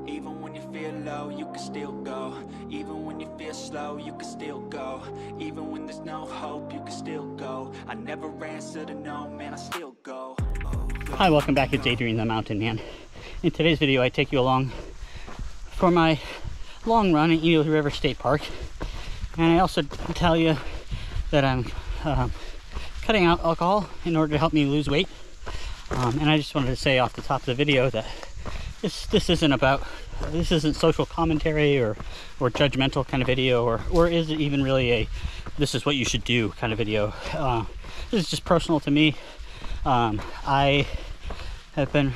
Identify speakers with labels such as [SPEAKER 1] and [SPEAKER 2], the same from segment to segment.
[SPEAKER 1] Even when you feel low, you can still go. Even when you feel slow, you can still go. Even when there's no hope, you can still go. I never answer to no, man, I still go.
[SPEAKER 2] Hi, welcome back. It's Adrian the Mountain Man. In today's video, I take you along for my long run at Eno River State Park. And I also tell you that I'm cutting out alcohol in order to help me lose weight. And I just wanted to say off the top of the video that this isn't social commentary or judgmental kind of video, or is it even really a this is what you should do kind of video. This is just personal to me. I have been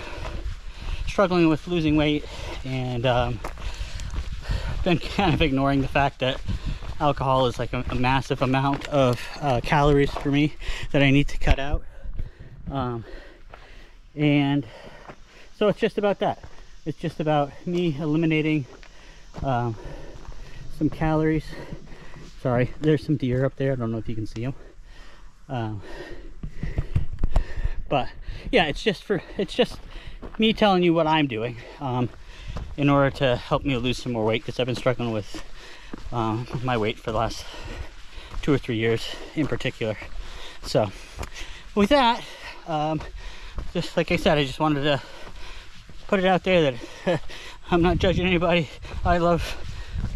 [SPEAKER 2] struggling with losing weight and been kind of ignoring the fact that alcohol is like a massive amount of calories for me that I need to cut out. And so it's just about that. It's just about me eliminating some calories. Sorry, there's some deer up there. I don't know if you can see them. But yeah, it's just me telling you what I'm doing in order to help me lose some more weight, because I've been struggling with my weight for the last 2 or 3 years in particular. So with that, just like I said, I just wanted to put it out there that I'm not judging anybody. I love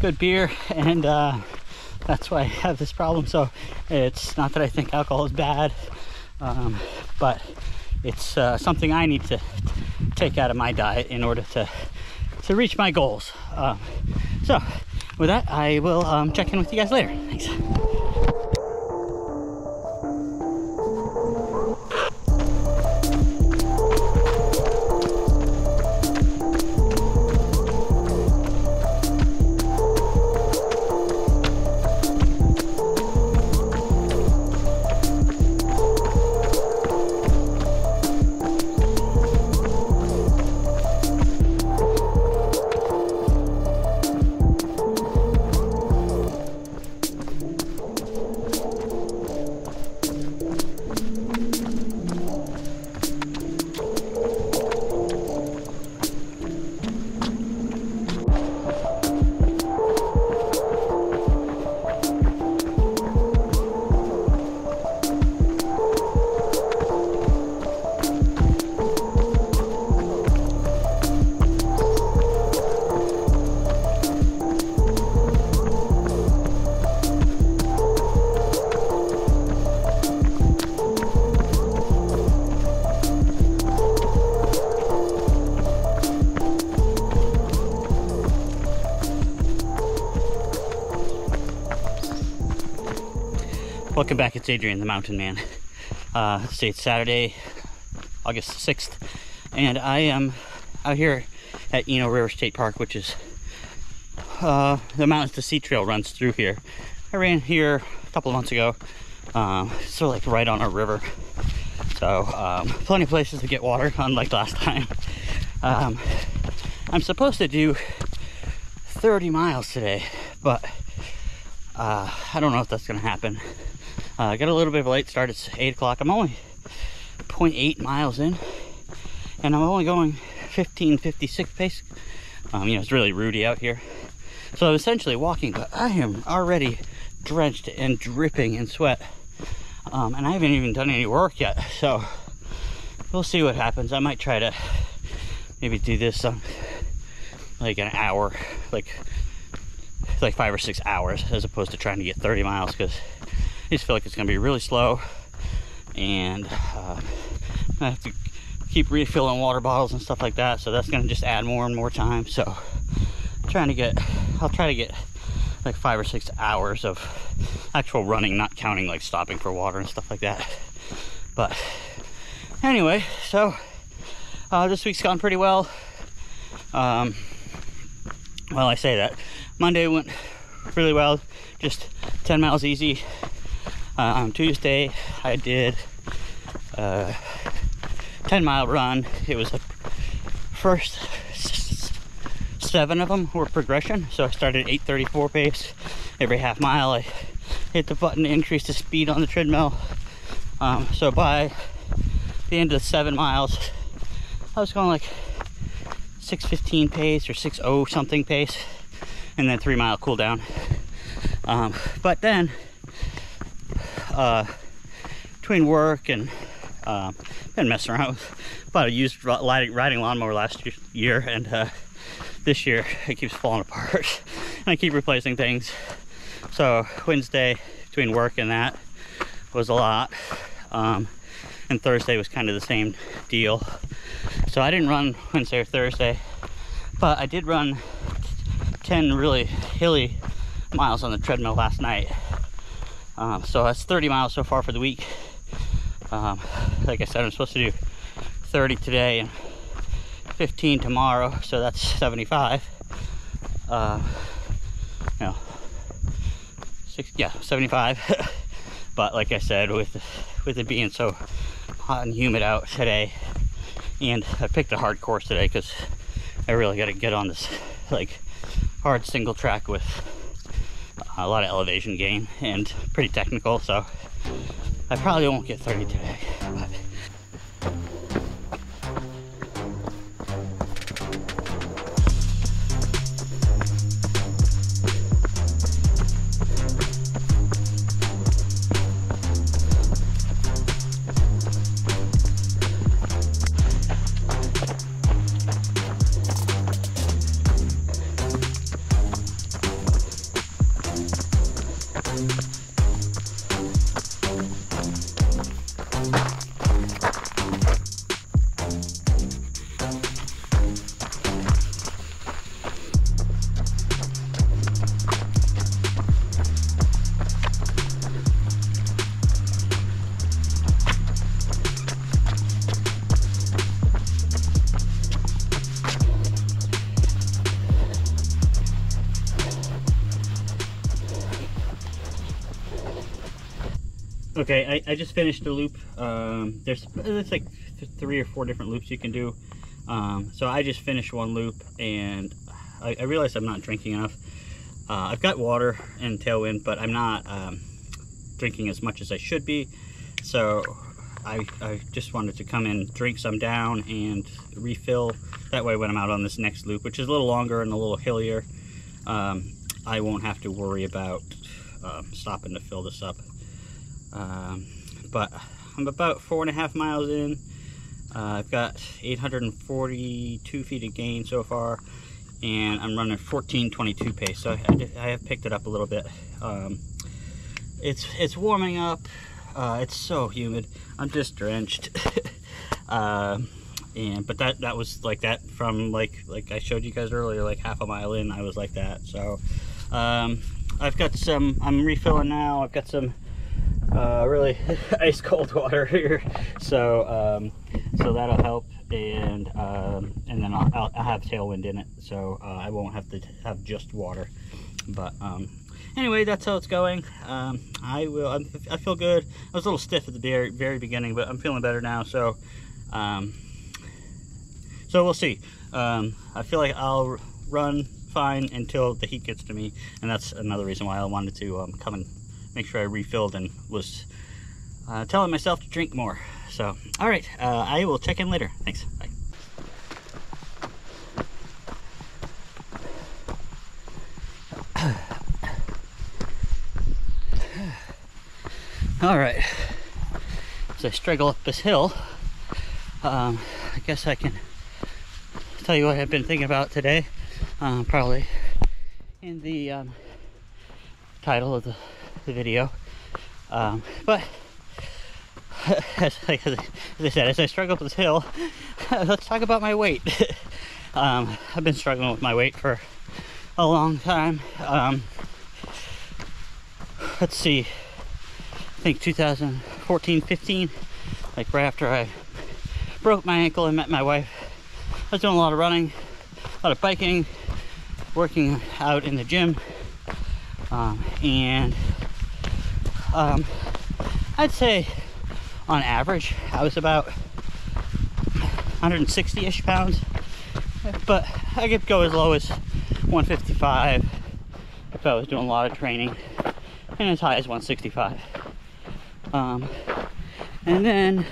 [SPEAKER 2] good beer, and that's why I have this problem. So it's not that I think alcohol is bad, but it's something I need to take out of my diet in order to reach my goals. So with that, I will check in with you guys later. Thanks. Welcome back, it's Adrian the Mountain Man. It's Saturday, August 6th, and I am out here at Eno River State Park, which is the Mountains to Sea Trail runs through here. I ran here a couple of months ago, sort of like right on a river, so plenty of places to get water, unlike last time. I'm supposed to do 30 miles today, but I don't know if that's going to happen. I got a little bit of a late start. It's 8 o'clock. I'm only 0.8 miles in, and I'm only going 15:56 pace. It's really rooty out here, so I'm essentially walking, but I am already drenched and dripping in sweat, and I haven't even done any work yet, so we'll see what happens. I might try to maybe do this like an hour, like 5 or 6 hours, as opposed to trying to get 30 miles, because I just feel like it's going to be really slow, and I have to keep refilling water bottles and stuff like that, so that's going to just add more and more time. So I'll try to get like 5 or 6 hours of actual running, not counting like stopping for water and stuff like that. But anyway, so this week's gone pretty well. Well, I say that. Monday went really well, just 10 miles easy. On Tuesday, I did a 10-mile run. It was the first 7 of them were progression, so I started at 8:34 pace. Every half mile, I hit the button to increase the speed on the treadmill. So by the end of 7 miles, I was going like 6:15 pace or 6:0 something pace, and then 3 mile cool down. But then between work and been messing around with, bought a used riding lawnmower last year, and this year it keeps falling apart and I keep replacing things. So Wednesday between work and that was a lot, and Thursday was kind of the same deal. So I didn't run Wednesday or Thursday, but I did run 10 really hilly miles on the treadmill last night. So that's 30 miles so far for the week. Like I said, I'm supposed to do 30 today and 15 tomorrow, so that's 75. You know, 75. But like I said, with it being so hot and humid out today, and I picked a hard course today because I really got to get on this like hard single track with a lot of elevation gain and pretty technical, so I probably won't get 30 today. But okay, I just finished the loop. There's like 3 or 4 different loops you can do. So I just finished one loop, and I realized I'm not drinking enough. I've got water and tailwind, but I'm not drinking as much as I should be. So I just wanted to come in, drink some down, and refill. That way when I'm out on this next loop, which is a little longer and a little hillier, I won't have to worry about stopping to fill this up. But I'm about 4.5 miles in. I've got 842 feet of gain so far, and I'm running 14:22 pace, so I have picked it up a little bit. It's warming up. It's so humid. I'm just drenched. But that was like that from like I showed you guys earlier, like half a mile in, I was like that. So I've got some, I'm refilling now. I've got some really ice cold water here, so that'll help, and then I'll have tailwind in it, so I won't have to have just water. But anyway, that's how it's going. I feel good. I was a little stiff at the very beginning, but I'm feeling better now, so we'll see. I feel like I'll run fine until the heat gets to me, and that's another reason why I wanted to come and make sure I refilled, and was telling myself to drink more. So, all right, I will check in later. Thanks. Bye. All right, as I struggle up this hill, I guess I can tell you what I've been thinking about today, probably in the title of the video. But as I said, as I struggle up this hill, let's talk about my weight. I've been struggling with my weight for a long time. Let's see, I think 2014-15, like right after I broke my ankle and met my wife, I was doing a lot of running, a lot of biking, working out in the gym, and I'd say on average I was about 160-ish pounds, but I could go as low as 155 if I was doing a lot of training, and as high as 165. And then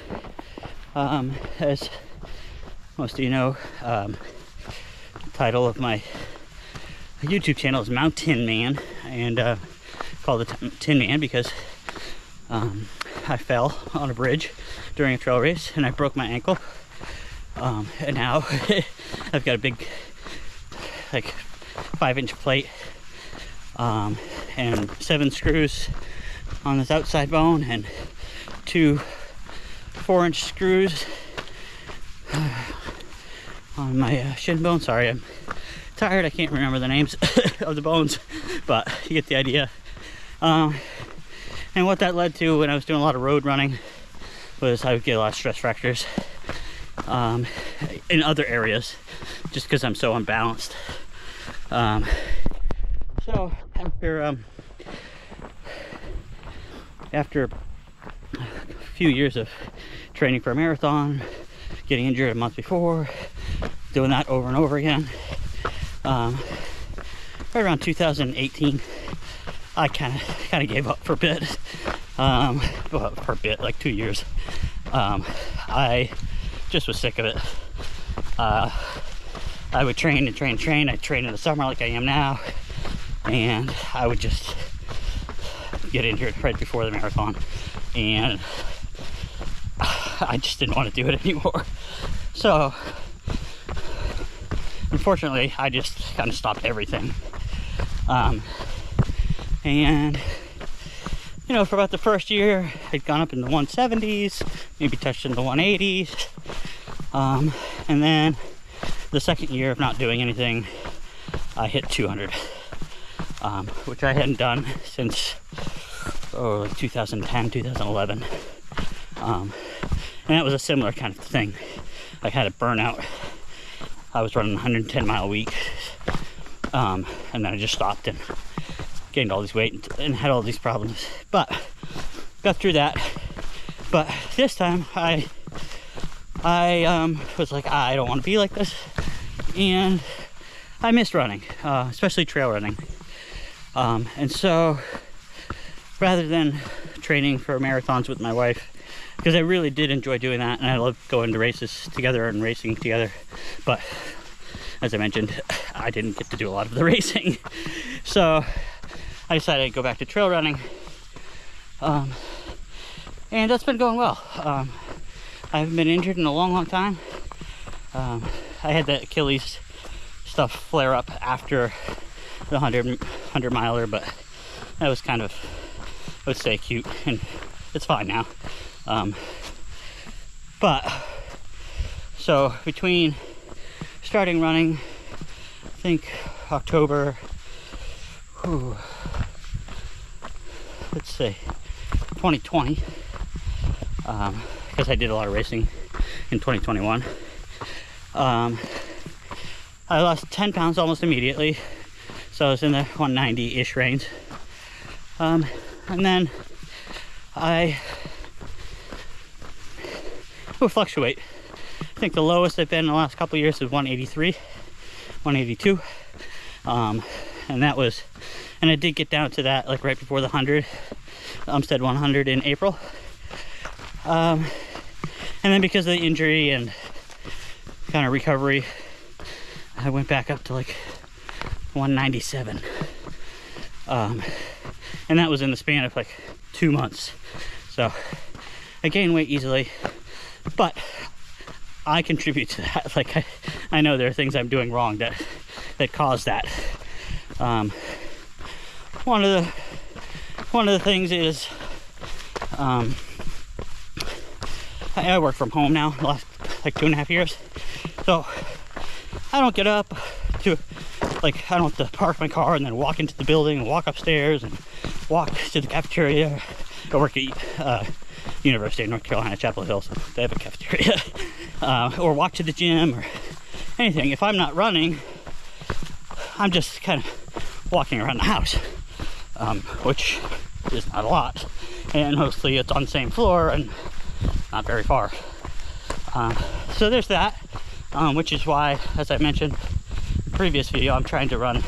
[SPEAKER 2] as most of you know, title of my YouTube channel is Mountain Man, and called it Tin Man because I fell on a bridge during a trail race and I broke my ankle. And now I've got a big, like, 5-inch plate and 7 screws on this outside bone and 2 4-inch screws on my shin bone. Sorry, I'm tired. I can't remember the names of the bones, but you get the idea. And what that led to when I was doing a lot of road running was I would get a lot of stress fractures in other areas just because I'm so unbalanced. So after a few years of training for a marathon, getting injured a month before, doing that over and over again, right around 2018, I kind of gave up for a bit. Well, for a bit, like 2 years. I just was sick of it. I would train and train and train. I'd train in the summer like I am now, and I would just get injured right before the marathon, and I just didn't want to do it anymore. So unfortunately, I just kind of stopped everything. And you know, for about the first year, I'd gone up in the 170s, maybe touched in the 180s. And then the second year of not doing anything, I hit 200, which I hadn't done since like 2010, 2011. And that was a similar kind of thing. I had a burnout. I was running 110-mile week, and then I just stopped and gained all this weight and had all these problems, but got through that. But this time I was like, I don't want to be like this, and I missed running, especially trail running. And so rather than training for marathons with my wife, because I really did enjoy doing that and I love going to races together and racing together, but as I mentioned, I didn't get to do a lot of the racing. So I decided to go back to trail running, and that's been going well. I haven't been injured in a long time. I had the Achilles stuff flare up after the 100 miler, but that was kind of, I would say, acute, and it's fine now. But so between starting running, I think October, let's say 2020, because I did a lot of racing in 2021. I lost 10 pounds almost immediately, so I was in the 190-ish range. And then I would fluctuate. I think the lowest I've been in the last couple of years is 183, 182. And that was, and I did get down to that like right before the 100, Umstead 100 in April. And then because of the injury and kind of recovery, I went back up to like 197. And that was in the span of like 2 months. So I gained weight easily, but I contribute to that. Like I know there are things I'm doing wrong that caused that. One of the things is I work from home now the last like 2.5 years, so I don't get up to, like, I don't have to park my car and then walk into the building and walk upstairs and walk to the cafeteria. I work at University of North Carolina, Chapel Hill, so they have a cafeteria. Or walk to the gym or anything. If I'm not running, I'm just kind of walking around the house, which is not a lot, and mostly it's on the same floor and not very far. So there's that, which is why, as I mentioned in the previous video, I'm trying to run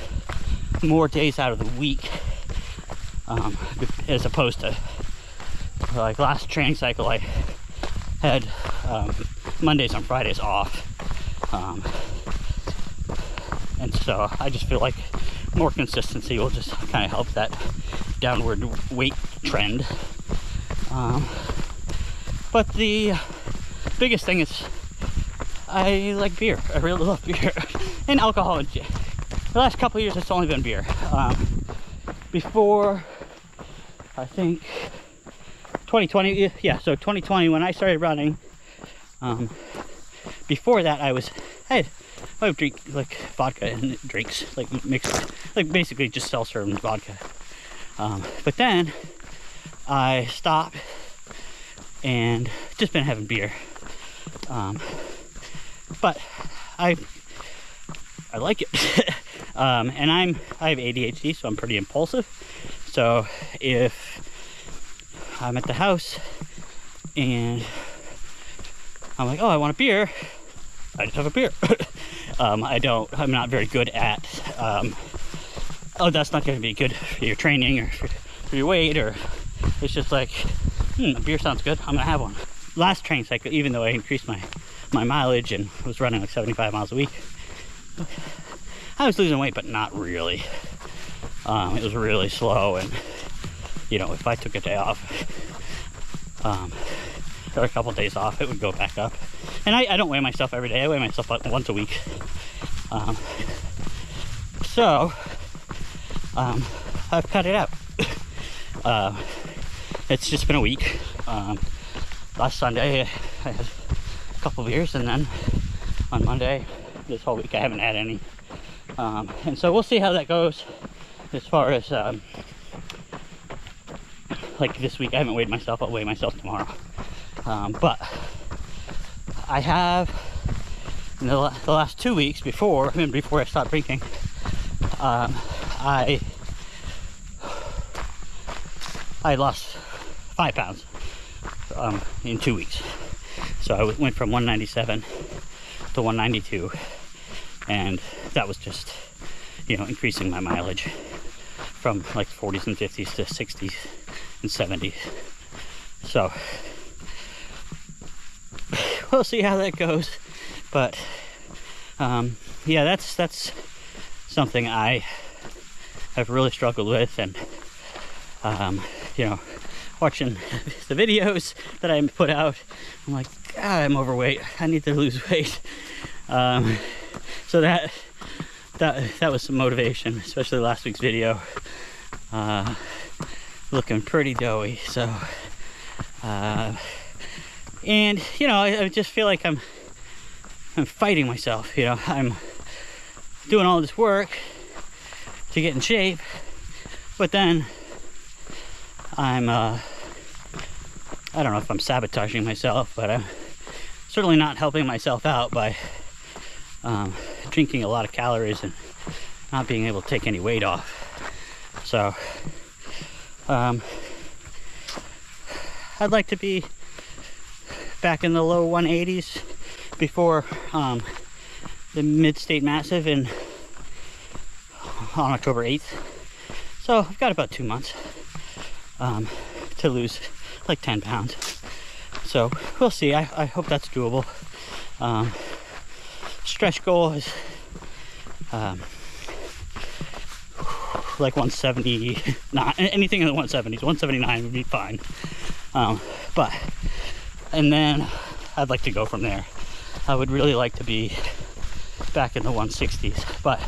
[SPEAKER 2] more days out of the week, as opposed to like last training cycle I had Mondays and Fridays off. So I just feel like more consistency will just kind of help that downward weight trend. But the biggest thing is I like beer. I really love beer and alcohol. The last couple of years it's only been beer. Before, I think 2020, yeah, so 2020 when I started running, before that I would drink like vodka and drinks, like mixed, like basically just seltzer and vodka. But then I stopped and just been having beer. But I like it. And I have ADHD, so I'm pretty impulsive. So if I'm at the house and I'm like, oh, I want a beer, I just have a beer. I'm not very good at, oh, that's not going to be good for your training or for your weight, or it's just like, a beer sounds good, I'm going to have one. Last training cycle, even though I increased my mileage and was running like 75 miles a week, I was losing weight, but not really. It was really slow, and if I took a day off, or a couple of days off, it would go back up. And I don't weigh myself every day. I weigh myself like once a week. So I've cut it out. It's just been a week. Last Sunday I had a couple of beers, and then on Monday this whole week I haven't had any. And so we'll see how that goes as far as like this week. I haven't weighed myself. I'll weigh myself tomorrow. But I have in the last 2 weeks before I stopped drinking, I lost 5 pounds in 2 weeks. So I went from 197 to 192, and that was just increasing my mileage from like 40s and 50s to 60s and 70s. So we'll see how that goes. But yeah, that's something I have really struggled with, and watching the videos that I put out, I'm like, God, I'm overweight, I need to lose weight. So that was some motivation, especially last week's video. Looking pretty doughy. So and I just feel like I'm fighting myself. I'm doing all this work to get in shape, but then I'm I don't know if I'm sabotaging myself, but I'm certainly not helping myself out by drinking a lot of calories and not being able to take any weight off. So I'd like to be back in the low 180s before the Mid-State Massive on October 8th. So I've got about 2 months to lose like 10 pounds. So we'll see. I hope that's doable. Stretch goal is like 170, not anything in the 170s. 179 would be fine. And then I'd like to go from there. I would really like to be back in the 160s, but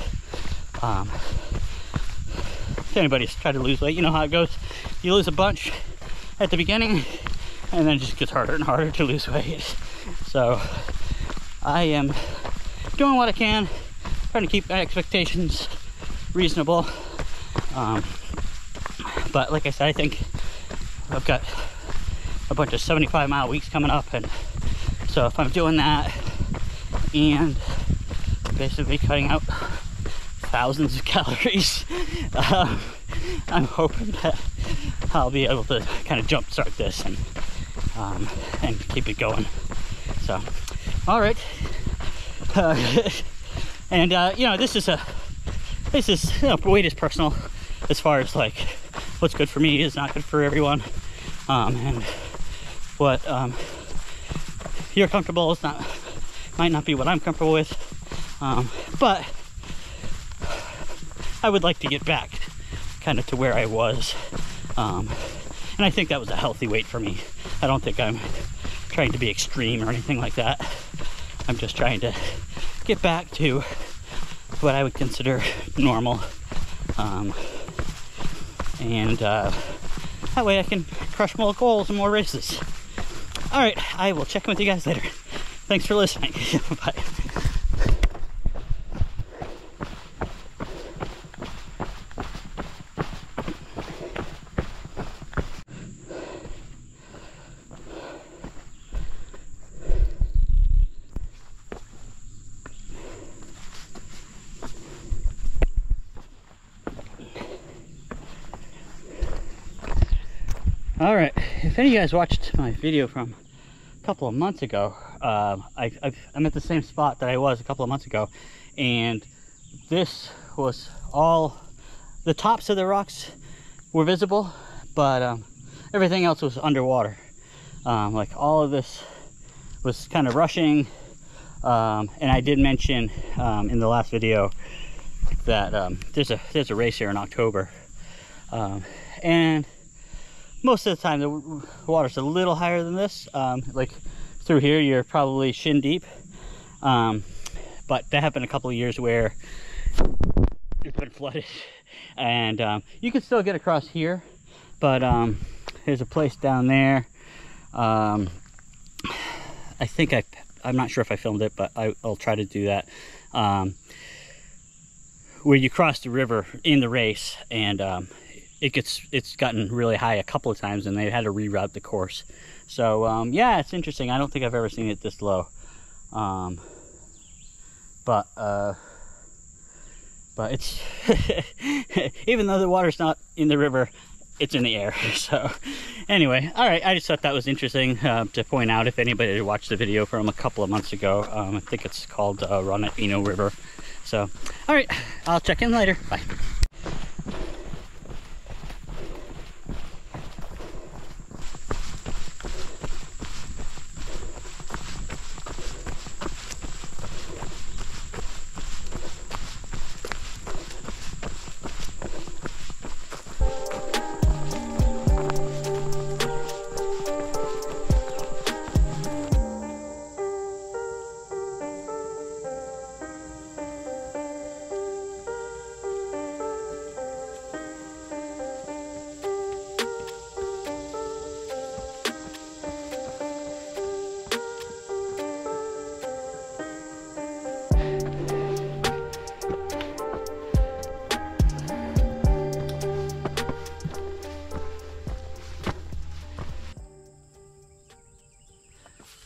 [SPEAKER 2] if anybody's tried to lose weight, you know how it goes. You lose a bunch at the beginning, and then it just gets harder and harder to lose weight. So I am doing what I can, trying to keep my expectations reasonable. But like I said, I think I've got a bunch of 75-mile weeks coming up, and so if I'm doing that and basically cutting out thousands of calories, I'm hoping that I'll be able to kind of jumpstart this and keep it going. So, all right. And this is weight is personal, as far as like what's good for me is not good for everyone, and what you're comfortable is might not be what I'm comfortable with, but I would like to get back kind of to where I was. And I think that was a healthy weight for me. I don't think I'm trying to be extreme or anything like that. I'm just trying to get back to what I would consider normal. And that way I can crush more goals and more races. All right, I will check in with you guys later. Thanks for listening. Bye. All right, if any of you guys watched my video from a couple of months ago, I'm at the same spot that I was a couple of months ago, and this was all, the tops of the rocks were visible, but everything else was underwater. Like all of this was kind of rushing, and I did mention in the last video that there's a race here in October, and most of the time the water's a little higher than this. Like through here you're probably shin deep, but that happened a couple of years where it's been flooded, and you can still get across here, but there's a place down there. I think I'm not sure if I filmed it, but I'll try to do that, where you cross the river in the race, and it's gotten really high a couple of times, and they had to reroute the course. So yeah, it's interesting. I don't think I've ever seen it this low, but it's even though the water's not in the river, it's in the air. So anyway, all right, I just thought that was interesting to point out if anybody had watched the video from a couple of months ago. I think it's called Run at Eno River. So all right, I'll check in later. Bye.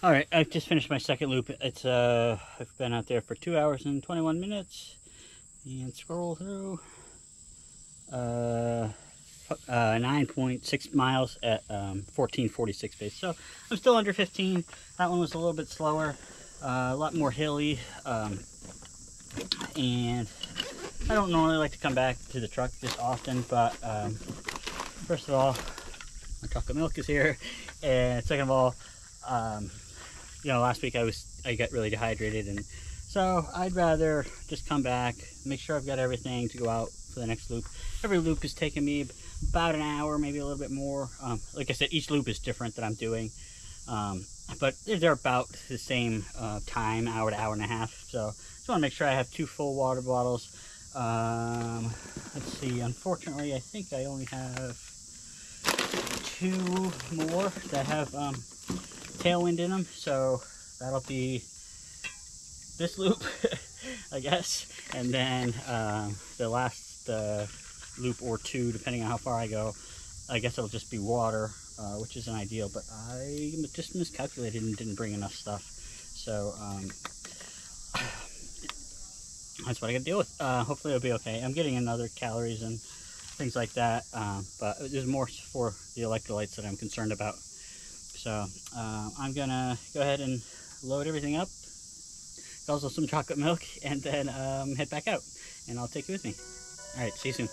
[SPEAKER 2] All right, I've just finished my second loop. It's I've been out there for 2 hours and 21 minutes, and scroll through 9.6 miles at 14:46 pace. So I'm still under 15. That one was a little bit slower, a lot more hilly, and I don't normally like to come back to the truck this often, but first of all, my chocolate milk is here, and second of all, you know, last week I got really dehydrated, and so I'd rather just come back, make sure I've got everything to go out for the next loop. Every loop is taking me about an hour, maybe a little bit more. Like I said, each loop is different that I'm doing, but they're about the same time, hour to hour and a half. So just want to make sure I have 2 full water bottles. Let's see, unfortunately I think I only have 2 more that have tailwind in them, so that'll be this loop, I guess, and then the last loop or 2, depending on how far I go. I guess it'll just be water, which isn't ideal, but I just miscalculated and didn't bring enough stuff, so that's what I gotta deal with. Hopefully it'll be okay. I'm getting in other calories and things like that, but there's more for the electrolytes that I'm concerned about. So I'm gonna go ahead and load everything up, also some chocolate milk, and then head back out, and I'll take you with me. All right, see you soon.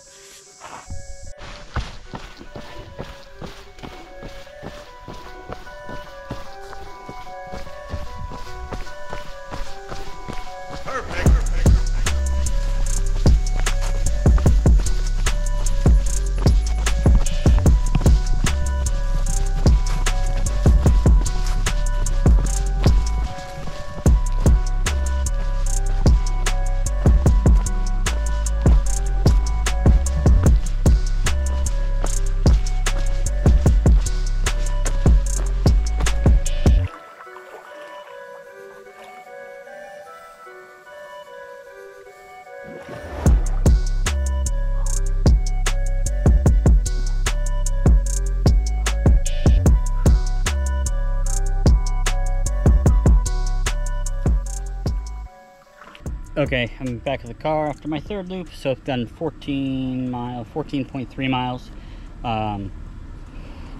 [SPEAKER 2] Okay, I'm back at the car after my third loop. So I've done 14.3 miles,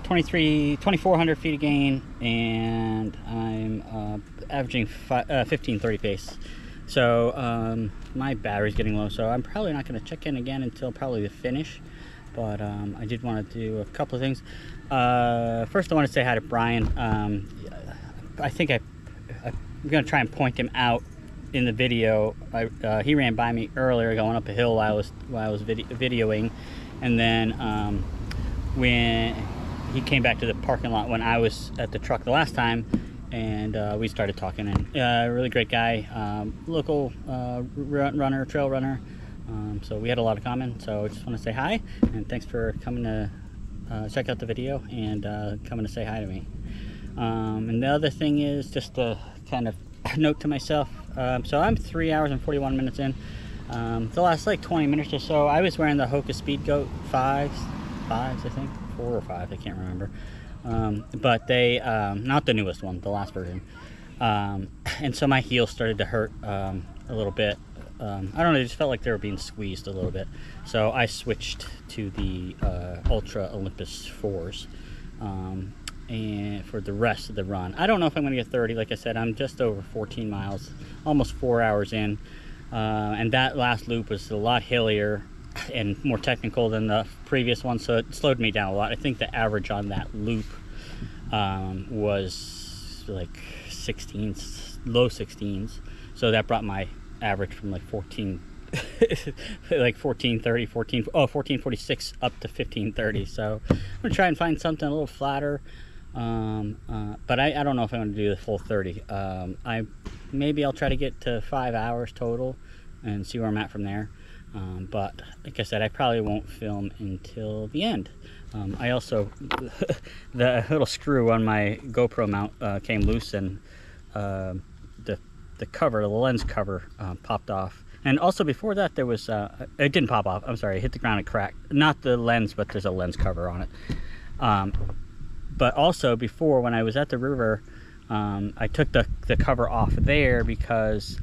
[SPEAKER 2] 2,400 feet of gain, and I'm averaging 15:30 pace. So my battery's getting low, so I'm probably not going to check in again until probably the finish. But I did want to do a couple of things. First, I want to say hi to Brian. I think I'm going to try and point him out in the video. He ran by me earlier going up a hill while I was videoing, and then when he came back to the parking lot when I was at the truck the last time, and we started talking. And really great guy, local runner, trail runner. So we had a lot in common. So I just want to say hi, and thanks for coming to check out the video and coming to say hi to me. And the other thing is just a kind of note to myself. So I'm 3 hours and 41 minutes in. The last like 20 minutes or so, I was wearing the Hoka Speed Goat 5s, I think, 4 or 5, I can't remember. But they, not the newest one, the last version. And so my heels started to hurt a little bit. I don't know, it just felt like they were being squeezed a little bit. So I switched to the Ultra Olympus 4s. And for the rest of the run, I don't know if I'm going to get 30. Like I said, I'm just over 14 miles, almost 4 hours in, and that last loop was a lot hillier and more technical than the previous one, so it slowed me down a lot. I think the average on that loop was like 16s, low 16s, so that brought my average from like 1446 up to 1530. So I'm gonna try and find something a little flatter. But I don't know if I'm going to do the full 30. Maybe I'll try to get to 5 hours total and see where I'm at from there. But like I said, I probably won't film until the end. I also, the little screw on my GoPro mount came loose, and the cover, the lens cover, popped off. And also before that, there was, it didn't pop off. I'm sorry, it hit the ground and cracked. Not the lens, but there's a lens cover on it. But also before, when I was at the river, I took the cover off there because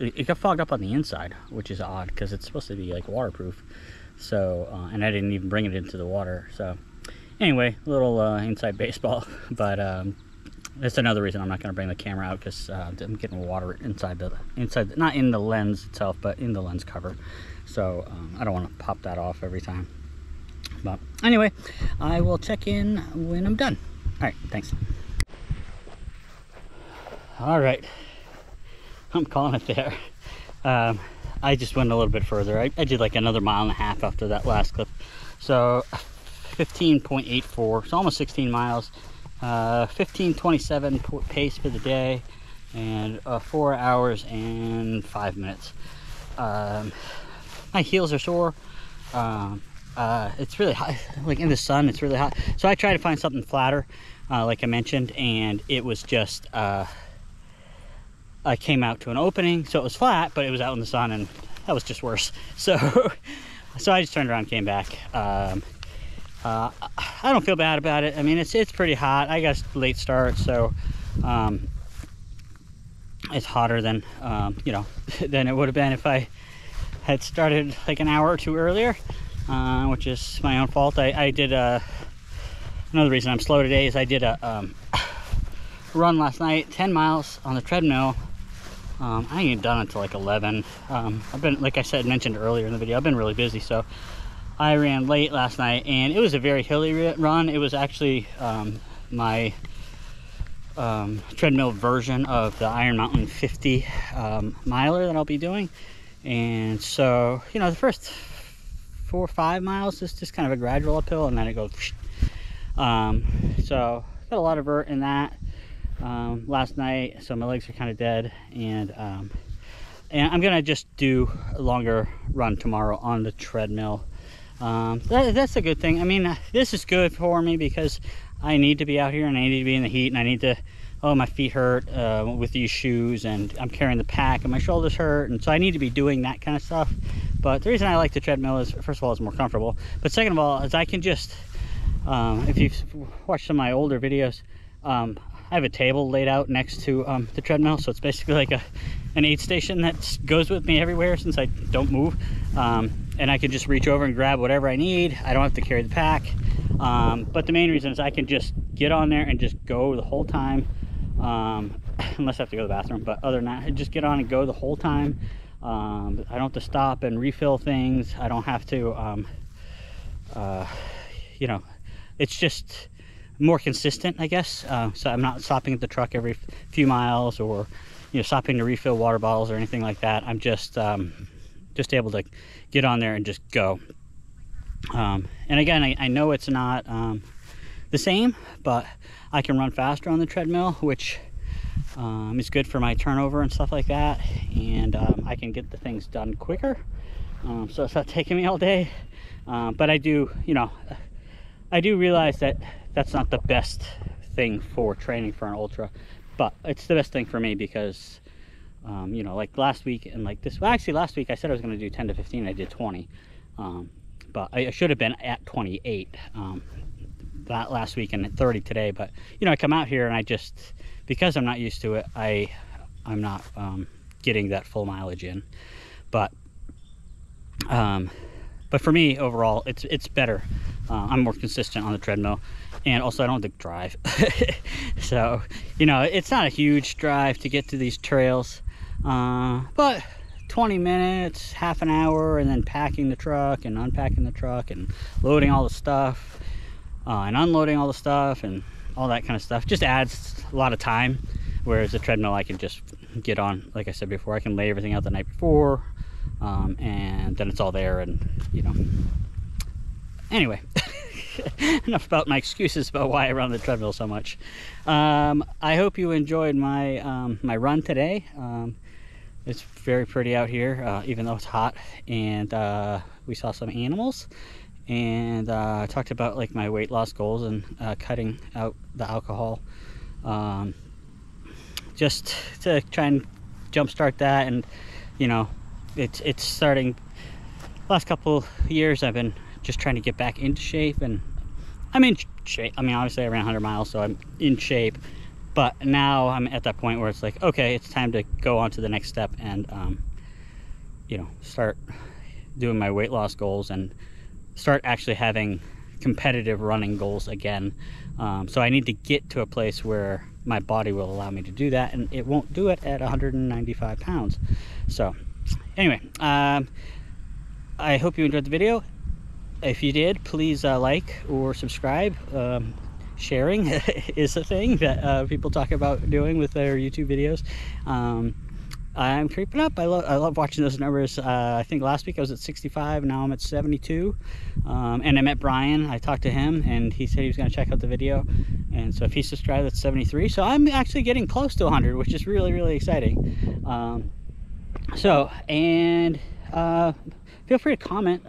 [SPEAKER 2] it got fogged up on the inside, which is odd because it's supposed to be like waterproof. So, and I didn't even bring it into the water. So anyway, a little inside baseball, but that's another reason I'm not going to bring the camera out, because I'm getting water inside, not in the lens itself, but in the lens cover. So I don't want to pop that off every time. But anyway, I will check in when I'm done. All right, thanks. All right, I'm calling it there. I just went a little bit further. I did like another 1.5 miles after that last clip. So 15.84, so almost 16 miles. 15:27 pace for the day, and 4 hours and 5 minutes. My heels are sore. It's really hot, like in the sun, it's really hot. So I tried to find something flatter, like I mentioned, and it was just, I came out to an opening, so it was flat, but it was out in the sun, and that was just worse. So, I just turned around and came back. I don't feel bad about it. I mean, it's pretty hot. I got a late start, so, it's hotter than, you know, than it would have been if I had started like an hour or two earlier. Which is my own fault. I did another reason I'm slow today is I did a run last night, 10 miles on the treadmill. I ain't done until like 11. I've been, like I said, mentioned earlier in the video, I've been really busy, so I ran late last night, and it was a very hilly run. It was actually my treadmill version of the Iron Mountain 50 miler that I'll be doing. And so, you know, the first 4 or 5 miles is just kind of a gradual uphill, and then it goes so got a lot of vert in that last night, so my legs are kind of dead, and I'm gonna just do a longer run tomorrow on the treadmill. That's a good thing. I mean, this is good for me because I need to be out here, and I need to be in the heat, and I need to, oh, my feet hurt with these shoes, and I'm carrying the pack, and my shoulders hurt, and so I need to be doing that kind of stuff. But the reason I like the treadmill is, first of all, it's more comfortable, but second of all, is I can just, if you've watched some of my older videos, I have a table laid out next to the treadmill, so it's basically like an aid station that goes with me everywhere since I don't move, and I can just reach over and grab whatever I need. I don't have to carry the pack, but the main reason is I can just get on there and just go the whole time, unless I have to go to the bathroom. But other than that, I just get on and go the whole time. I don't have to stop and refill things. I don't have to you know, it's just more consistent, I guess. So I'm not stopping at the truck every few miles, or stopping to refill water bottles or anything like that. I'm just able to get on there and just go. And again, I know it's not the same, but I can run faster on the treadmill, which is good for my turnover and stuff like that, and I can get the things done quicker, so it's not taking me all day. But I do realize that that's not the best thing for training for an ultra, but it's the best thing for me because like last week and like this, well, actually last week I said I was going to do 10 to 15. I did 20, but I should have been at 28 that last week and at 30 today. But I come out here and I just, because I'm not used to it, I'm not getting that full mileage in. But for me overall, it's better. I'm more consistent on the treadmill, and also I don't have to drive. So it's not a huge drive to get to these trails, but 20 minutes, half an hour, and then packing the truck and unpacking the truck and loading all the stuff and unloading all the stuff and all that kind of stuff just adds a lot of time. Whereas the treadmill, I can just get on, like I said before, I can lay everything out the night before, and then it's all there. And anyway, enough about my excuses about why I run the treadmill so much. I hope you enjoyed my my run today. It's very pretty out here, even though it's hot, and we saw some animals, and I talked about like my weight loss goals and cutting out the alcohol, just to try and jumpstart that. And it's starting. Last couple years I've been just trying to get back into shape, and I'm in shape. I mean, obviously I ran 100 miles, so I'm in shape, but now I'm at that point where it's like, okay, it's time to go on to the next step and start doing my weight loss goals and start actually having competitive running goals again. So I need to get to a place where my body will allow me to do that, and it won't do it at 195 pounds. So anyway, I hope you enjoyed the video. If you did, please like or subscribe. Sharing is a thing that people talk about doing with their YouTube videos. I'm creeping up. I love watching those numbers. I think last week I was at 65, now I'm at 72. And I met Brian. I talked to him, and he said he was going to check out the video. And so if he subscribed, that's 73. So I'm actually getting close to 100, which is really, really exciting. Feel free to comment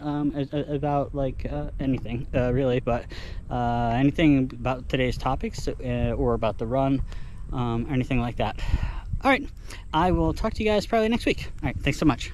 [SPEAKER 2] about like anything really, but anything about today's topics or about the run, or anything like that. All right, I will talk to you guys probably next week. All right, thanks so much.